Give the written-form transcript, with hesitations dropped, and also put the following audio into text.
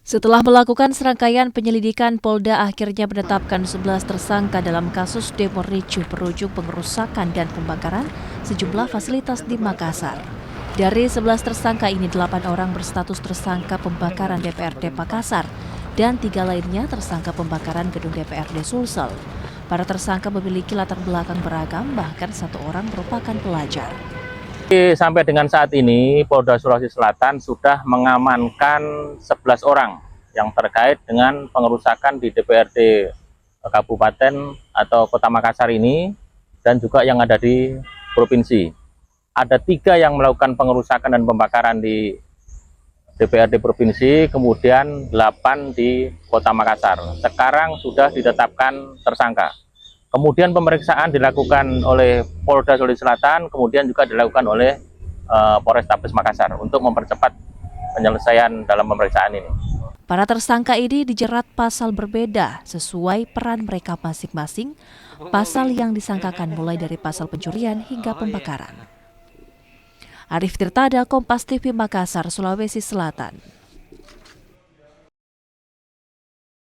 Setelah melakukan serangkaian penyelidikan, Polda akhirnya menetapkan 11 tersangka dalam kasus demo ricuh berujung pengerusakan dan pembakaran sejumlah fasilitas di Makassar. Dari 11 tersangka ini, 8 orang berstatus tersangka pembakaran DPRD Makassar dan 3 lainnya tersangka pembakaran gedung DPRD Sulsel. Para tersangka memiliki latar belakang beragam, bahkan 1 orang merupakan pelajar. Sampai dengan saat ini, Polda Sulawesi Selatan sudah mengamankan 11 orang yang terkait dengan pengerusakan di DPRD Kabupaten atau Kota Makassar ini, dan juga yang ada di provinsi. Ada 3 yang melakukan pengerusakan dan pembakaran di DPRD provinsi, kemudian 8 di Kota Makassar. Sekarang sudah ditetapkan tersangka. Kemudian pemeriksaan dilakukan oleh Polda Sulawesi Selatan, kemudian juga dilakukan oleh Polrestabes Makassar untuk mempercepat penyelesaian dalam pemeriksaan ini. Para tersangka ini dijerat pasal berbeda sesuai peran mereka masing-masing. Pasal yang disangkakan mulai dari pasal pencurian hingga pembakaran. Arif Tirtada, Kompas TV Makassar, Sulawesi Selatan.